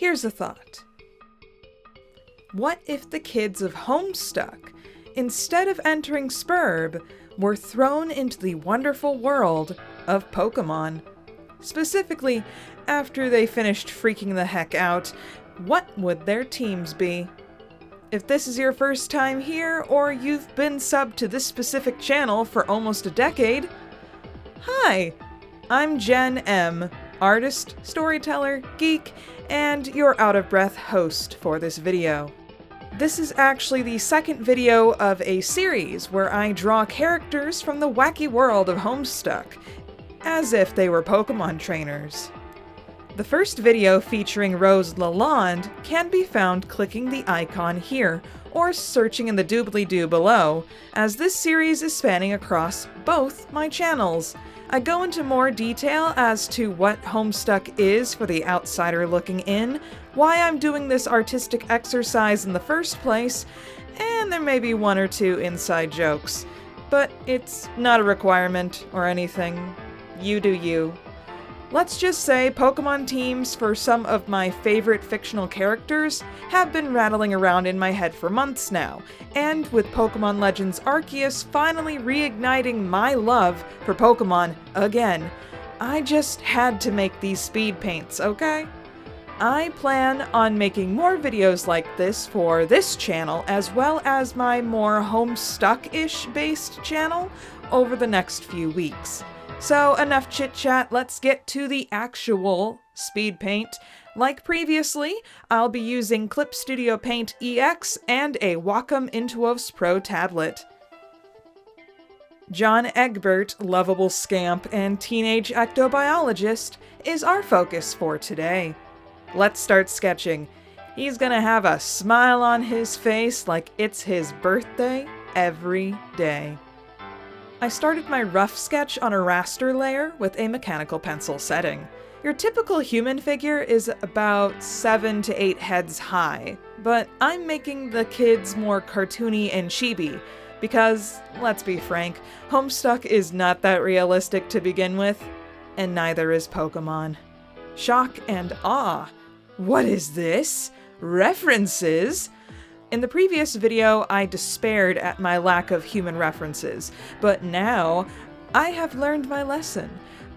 Here's a thought. What if the kids of Homestuck, instead of entering Spurb, were thrown into the wonderful world of Pokemon? Specifically, after they finished freaking the heck out, what would their teams be? If this is your first time here, or you've been subbed to this specific channel for almost a decade, hi! I'm Jen M., artist, storyteller, geek, and your out-of-breath host for this video. This is actually the second video of a series where I draw characters from the wacky world of Homestuck, as if they were Pokemon trainers. The first video featuring Rose Lalonde can be found clicking the icon here, or searching in the doobly-doo below, as this series is spanning across both my channels. I go into more detail as to what Homestuck is for the outsider looking in, why I'm doing this artistic exercise in the first place, and there may be one or two inside jokes. But it's not a requirement or anything. You do you. Let's just say Pokemon teams for some of my favorite fictional characters have been rattling around in my head for months now, and with Pokemon Legends Arceus finally reigniting my love for Pokemon again, I just had to make these speed paints, okay? I plan on making more videos like this for this channel, as well as my more Homestuck-ish based channel over the next few weeks. So enough chit-chat, let's get to the actual speed paint. Like previously, I'll be using Clip Studio Paint EX and a Wacom Intuos Pro tablet. John Egbert, lovable scamp and teenage ectobiologist, is our focus for today. Let's start sketching. He's gonna have a smile on his face like it's his birthday every day. I started my rough sketch on a raster layer with a mechanical pencil setting. Your typical human figure is about 7 to 8 heads high, but I'm making the kids more cartoony and chibi, because, let's be frank, Homestuck is not that realistic to begin with, and neither is Pokemon. Shock and awe. What is this? References? In the previous video, I despaired at my lack of human references, but now I have learned my lesson.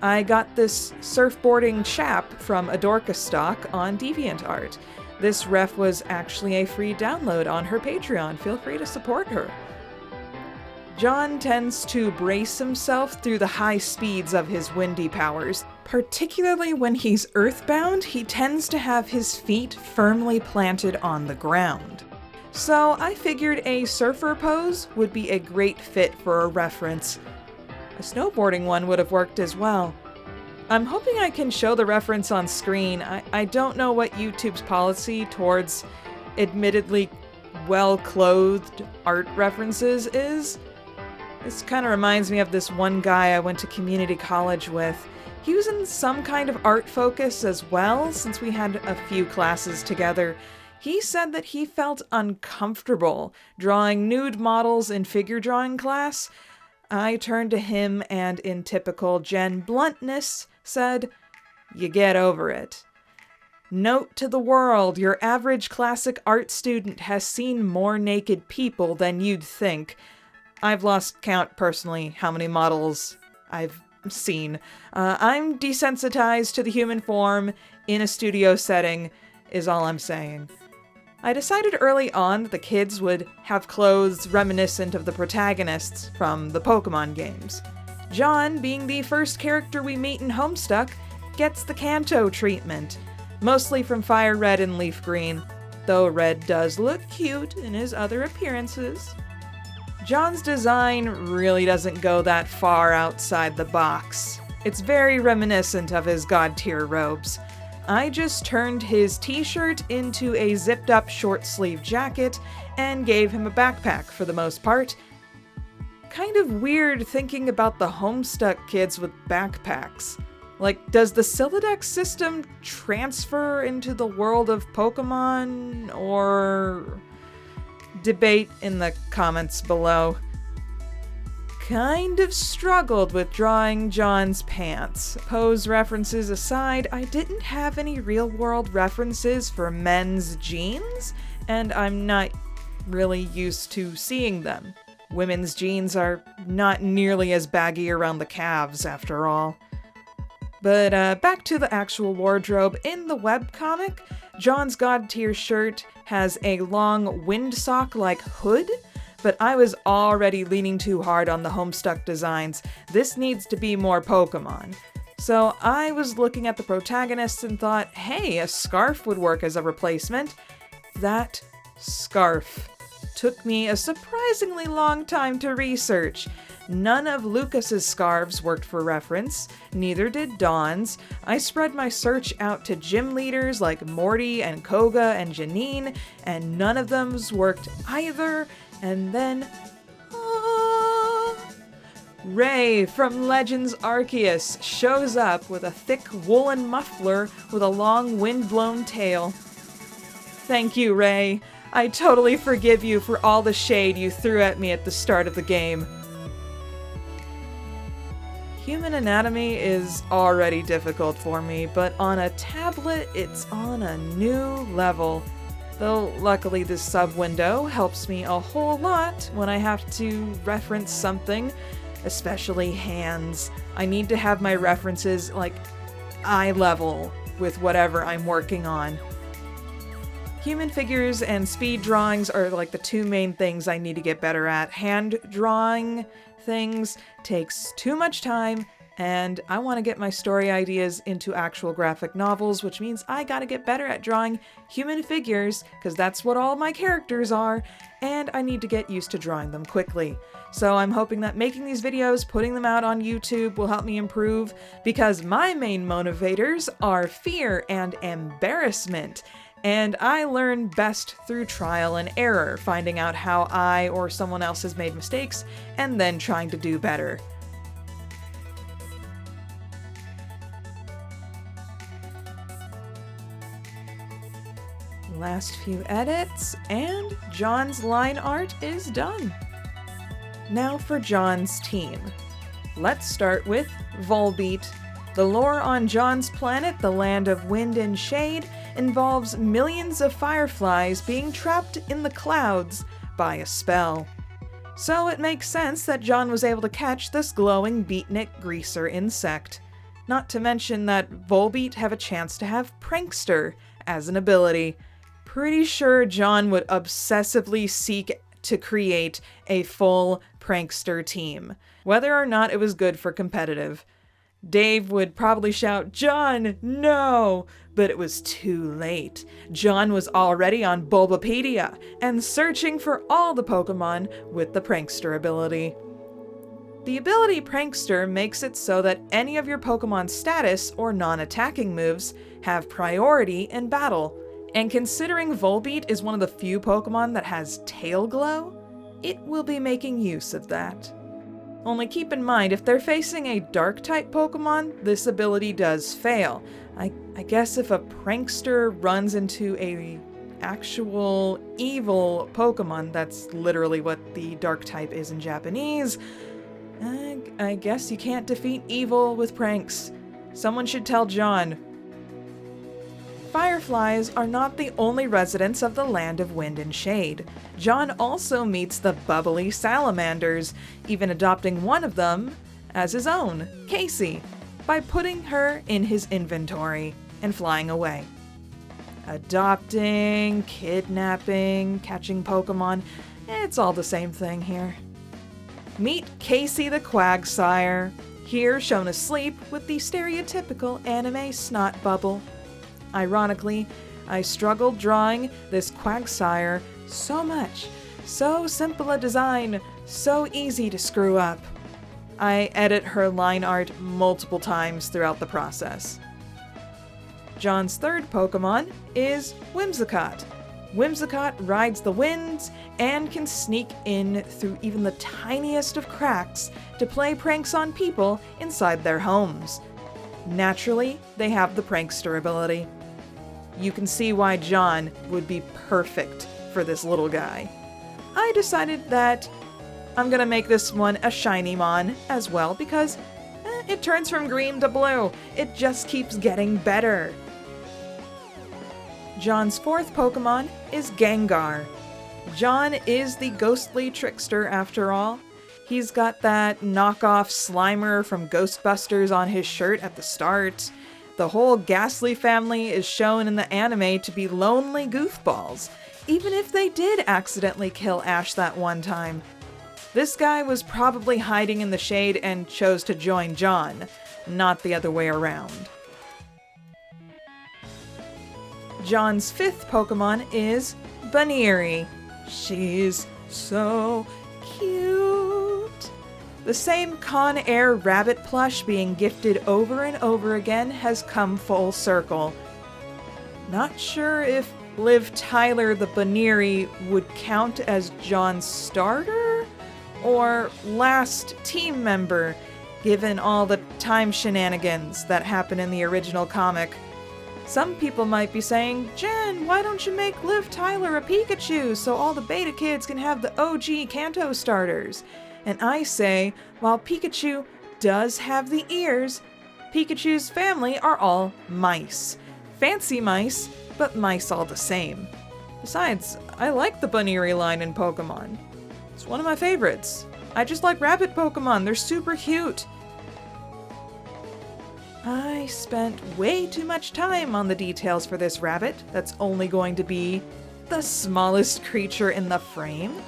I got this surfboarding chap from Adorkastock on DeviantArt. This ref was actually a free download on her Patreon. Feel free to support her. John tends to brace himself through the high speeds of his windy powers. Particularly when he's earthbound, he tends to have his feet firmly planted on the ground. So I figured a surfer pose would be a great fit for a reference. A snowboarding one would have worked as well. I'm hoping I can show the reference on screen. I don't know what YouTube's policy towards admittedly well-clothed art references is. This kind of reminds me of this one guy I went to community college with. He was in some kind of art focus as well, since we had a few classes together. He said that he felt uncomfortable drawing nude models in figure drawing class. I turned to him and, in typical Jen bluntness, said, "You get over it." Note to the world, your average classic art student has seen more naked people than you'd think. I've lost count personally how many models I've seen. I'm desensitized to the human form in a studio setting, is all I'm saying. I decided early on that the kids would have clothes reminiscent of the protagonists from the Pokemon games. John, being the first character we meet in Homestuck, gets the Kanto treatment, mostly from Fire Red and Leaf Green, though Red does look cute in his other appearances. John's design really doesn't go that far outside the box. It's very reminiscent of his god-tier robes. I just turned his t-shirt into a zipped-up short-sleeve jacket and gave him a backpack for the most part. Kind of weird thinking about the Homestuck kids with backpacks. Like, does the Sylladex system transfer into the world of Pokemon, or... Debate in the comments below. kind of struggled with drawing John's pants. Pose references aside, I didn't have any real-world references for men's jeans, and I'm not really used to seeing them. Women's jeans are not nearly as baggy around the calves, after all. But back to the actual wardrobe. In the webcomic, John's God tier shirt has a long windsock-like hood, but I was already leaning too hard on the Homestuck designs. This needs to be more Pokemon. So I was looking at the protagonists and thought, hey, a scarf would work as a replacement. That scarf took me a surprisingly long time to research. None of Lucas's scarves worked for reference, neither did Dawn's. I spread my search out to gym leaders like Morty and Koga and Janine, and none of them's worked either. And then, Ray from Legends Arceus shows up with a thick woolen muffler with a long wind-blown tail. Thank you, Ray. I totally forgive you for all the shade you threw at me at the start of the game. Human anatomy is already difficult for me, but on a tablet, it's on a new level. Though luckily this sub-window helps me a whole lot when I have to reference something, especially hands. I need to have my references like eye level with whatever I'm working on. Human figures and speed drawings are like the two main things I need to get better at. Hand drawing things takes too much time, and I want to get my story ideas into actual graphic novels, which means I gotta get better at drawing human figures, because that's what all my characters are, and I need to get used to drawing them quickly. So I'm hoping that making these videos, putting them out on YouTube will help me improve, because my main motivators are fear and embarrassment. And I learn best through trial and error, finding out how I or someone else has made mistakes, and then trying to do better. Last few edits, and John's line art is done. Now for John's team. Let's start with Volbeat. The lore on John's planet, the land of wind and shade, involves millions of fireflies being trapped in the clouds by a spell. So it makes sense that John was able to catch this glowing beatnik greaser insect. Not to mention that Volbeat have a chance to have Prankster as an ability. Pretty sure John would obsessively seek to create a full Prankster team, whether or not it was good for competitive. Dave would probably shout, "John, no!" But it was too late. John was already on Bulbapedia and searching for all the Pokemon with the Prankster ability. The ability Prankster makes it so that any of your Pokemon's status or non-attacking moves have priority in battle. And considering Volbeat is one of the few Pokemon that has Tail Glow, it will be making use of that. Only keep in mind, if they're facing a Dark-type Pokemon, this ability does fail. I guess if a Prankster runs into a actual evil Pokemon, that's literally what the Dark-type is in Japanese, I guess you can't defeat evil with pranks. Someone should tell John. Fireflies are not the only residents of the land of wind and shade. John also meets the bubbly salamanders, even adopting one of them as his own, Casey, by putting her in his inventory and flying away. Adopting, kidnapping, catching Pokemon, it's all the same thing here. Meet Casey the Quagsire, here shown asleep with the stereotypical anime snot bubble. Ironically, I struggled drawing this Quagsire so much. So simple a design, so easy to screw up. I edit her line art multiple times throughout the process. John's third Pokemon is Whimsicott. Whimsicott rides the winds and can sneak in through even the tiniest of cracks to play pranks on people inside their homes. Naturally, they have the Prankster ability. You can see why John would be perfect for this little guy. I decided that I'm gonna make this one a shiny mon as well because it turns from green to blue. It just keeps getting better. John's fourth Pokemon is Gengar. John is the ghostly trickster after all. He's got that knockoff Slimer from Ghostbusters on his shirt at the start. The whole Ghastly family is shown in the anime to be lonely goofballs, even if they did accidentally kill Ash that one time. This guy was probably hiding in the shade and chose to join John, not the other way around. John's fifth Pokemon is Baneri. She's so cute. The same Con Air rabbit plush being gifted over and over again has come full circle. Not sure if Liv Tyler the Baneri would count as John's starter or last team member, given all the time shenanigans that happen in the original comic. Some people might be saying, Jen, why don't you make Liv Tyler a Pikachu so all the beta kids can have the OG Kanto starters? And I say, while Pikachu does have the ears, Pikachu's family are all mice. Fancy mice, but mice all the same. Besides, I like the Baneri line in Pokemon. It's one of my favorites. I just like rabbit Pokemon, they're super cute. I spent way too much time on the details for this rabbit that's only going to be the smallest creature in the frame.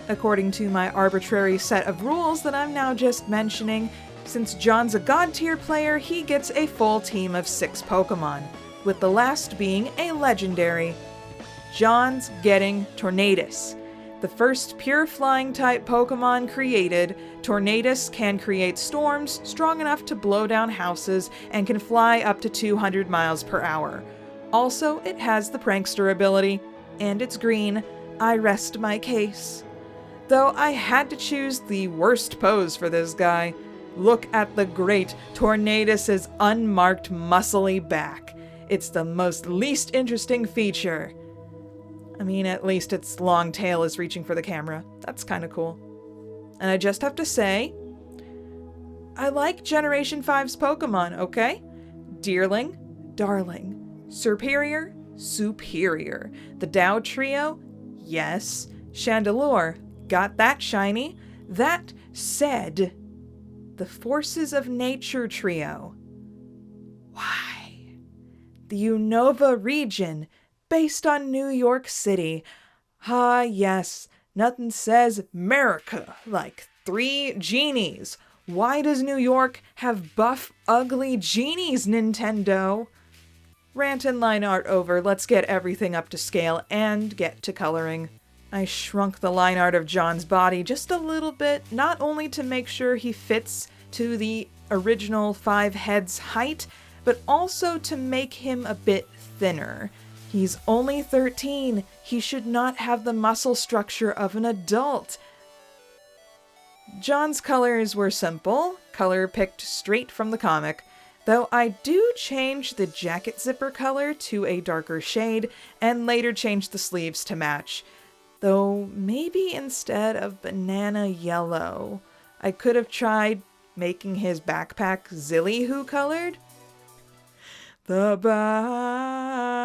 According to my arbitrary set of rules that I'm now just mentioning, since John's a God tier player, he gets a full team of 6 Pokemon, with the last being a legendary. John's getting Tornadus. The first pure flying type Pokemon created, Tornadus can create storms strong enough to blow down houses and can fly up to 200 miles per hour. Also, it has the Prankster ability, and it's green. I rest my case. Though I had to choose the worst pose for this guy. Look at the great Tornadus' unmarked muscly back. It's the most least interesting feature. I mean, at least its long tail is reaching for the camera. That's kind of cool. And I just have to say, I like Generation 5's Pokemon, okay? Deerling, darling. Superior, superior. The Dow Trio, yes. Chandelure, got that shiny. That said, the Forces of Nature Trio. Why? The Unova region, based on New York City. Ah, yes, nothing says America like 3 genies. Why does New York have buff, ugly genies, Nintendo? Rant and line art over, let's get everything up to scale and get to coloring. I shrunk the line art of John's body just a little bit, not only to make sure he fits to the original 5 heads height, but also to make him a bit thinner. He's only 13. He should not have the muscle structure of an adult. John's colors were simple, color picked straight from the comic, though I do change the jacket zipper color to a darker shade and later change the sleeves to match. Though maybe instead of banana yellow, I could have tried making his backpack Zilly-Hoo colored. The backpack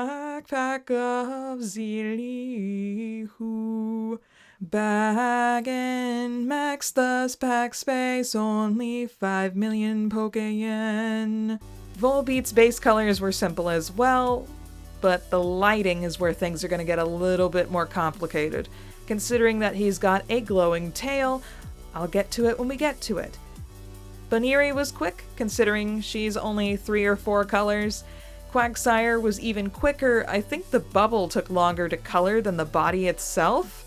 of Zilly-Hoo. Bag and max, thus pack space, only 5 million Pokeyen. Volbeat's base colors were simple as well, but the lighting is where things are going to get a little bit more complicated. Considering that he's got a glowing tail, I'll get to it when we get to it. Baneri was quick, considering she's only 3 or 4 colors. Quagsire was even quicker. I think the bubble took longer to color than the body itself.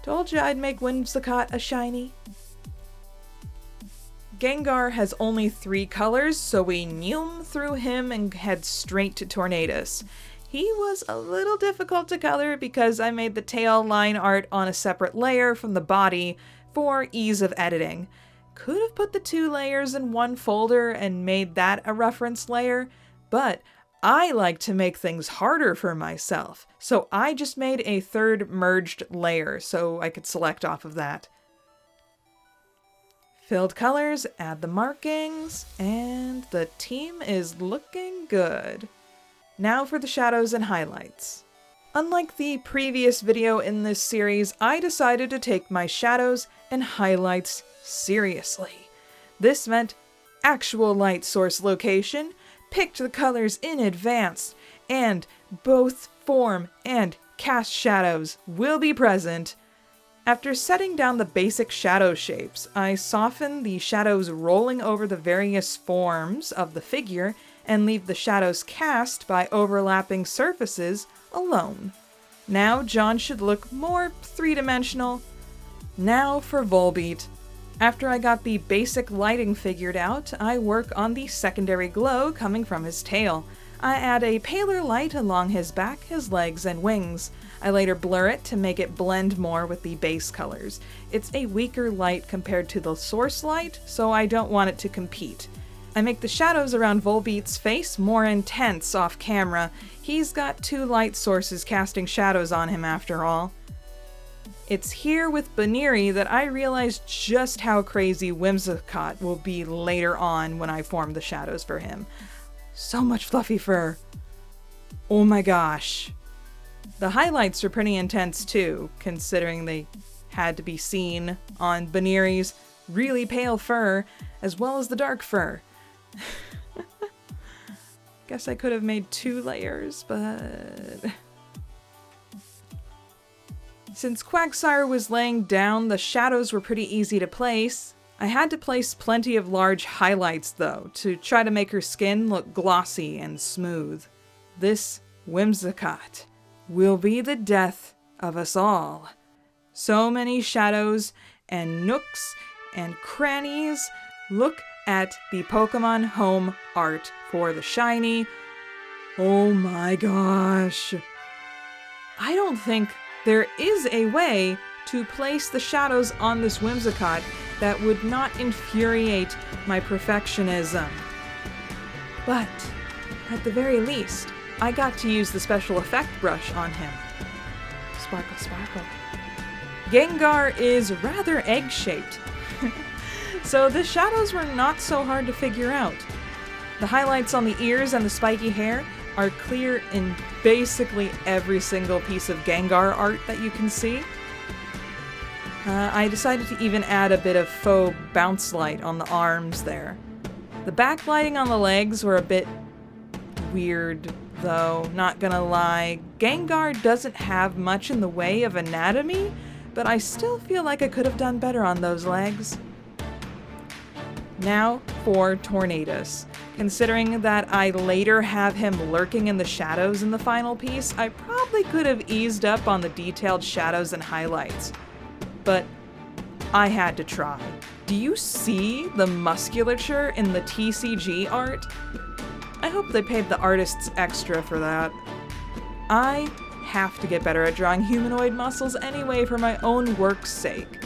Told you I'd make Whimsicott a shiny. Gengar has only 3 colors, so we Neum through him and head straight to Tornadus. He was a little difficult to color because I made the tail line art on a separate layer from the body for ease of editing. Could have put the 2 layers in one folder and made that a reference layer, but I like to make things harder for myself, so I just made a 3rd merged layer so I could select off of that. Filled colors, add the markings, and the team is looking good. Now for the shadows and highlights. Unlike the previous video in this series, I decided to take my shadows and highlights seriously. This meant actual light source location, picked the colors in advance, and both form and cast shadows will be present. After setting down the basic shadow shapes, I soften the shadows rolling over the various forms of the figure and leave the shadows cast by overlapping surfaces alone. Now John should look more 3-dimensional. Now for Volbeat. After I got the basic lighting figured out, I work on the secondary glow coming from his tail. I add a paler light along his back, his legs, and wings. I later blur it to make it blend more with the base colors. It's a weaker light compared to the source light, so I don't want it to compete. I make the shadows around Volbeat's face more intense off camera. He's got 2 light sources casting shadows on him after all. It's here with Baneri that I realized just how crazy Whimsicott will be later on when I form the shadows for him. So much fluffy fur. Oh my gosh. The highlights are pretty intense too, considering they had to be seen on Baneri's really pale fur, as well as the dark fur. Guess I could have made 2 layers, but... Since Quagsire was laying down, the shadows were pretty easy to place. I had to place plenty of large highlights though, to try to make her skin look glossy and smooth. This Whimsicott will be the death of us all. So many shadows and nooks and crannies. Look at the Pokemon home art for the shiny. Oh my gosh. I don't think there is a way to place the shadows on this Whimsicott that would not infuriate my perfectionism. But, at the very least, I got to use the special effect brush on him. Sparkle, sparkle. Gengar is rather egg-shaped, so the shadows were not so hard to figure out. The highlights on the ears and the spiky hair are clear in basically every single piece of Gengar art that you can see. I decided to even add a bit of faux bounce light on the arms there. The backlighting on the legs were a bit weird, though, not gonna lie. Gengar doesn't have much in the way of anatomy, but I still feel like I could have done better on those legs. Now for Tornadus. Considering that I later have him lurking in the shadows in the final piece, I probably could have eased up on the detailed shadows and highlights. But I had to try. Do you see the musculature in the TCG art? I hope they paid the artists extra for that. I have to get better at drawing humanoid muscles anyway for my own work's sake.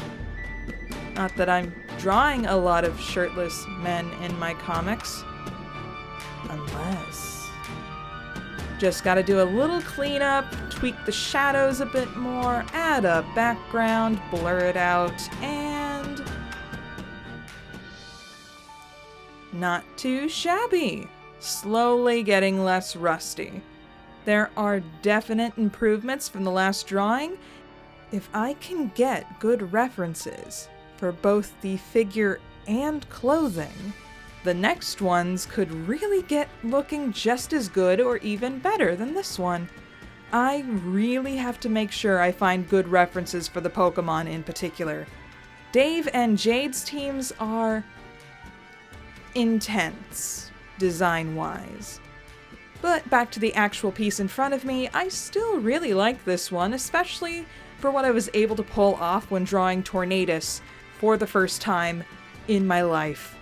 Not that I'm drawing a lot of shirtless men in my comics. Unless... Just gotta do a little cleanup, tweak the shadows a bit more, add a background, blur it out, and... not too shabby. Slowly getting less rusty. There are definite improvements from the last drawing. If I can get good references for both the figure and clothing, the next ones could really get looking just as good or even better than this one. I really have to make sure I find good references for the Pokemon in particular. Dave and Jade's teams are intense, design-wise. But back to the actual piece in front of me, I still really like this one, especially for what I was able to pull off when drawing Tornadus for the first time in my life.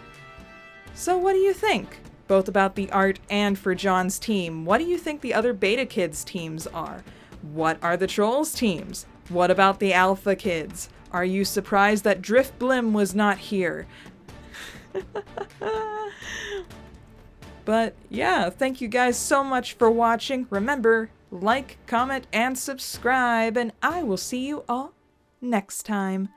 So what do you think? Both about the art and for John's team. What do you think the other Beta Kids teams are? What are the Trolls teams? What about the Alpha Kids? Are you surprised that Driftblim was not here? But yeah, thank you guys so much for watching. Remember, like, comment, and subscribe, and I will see you all next time.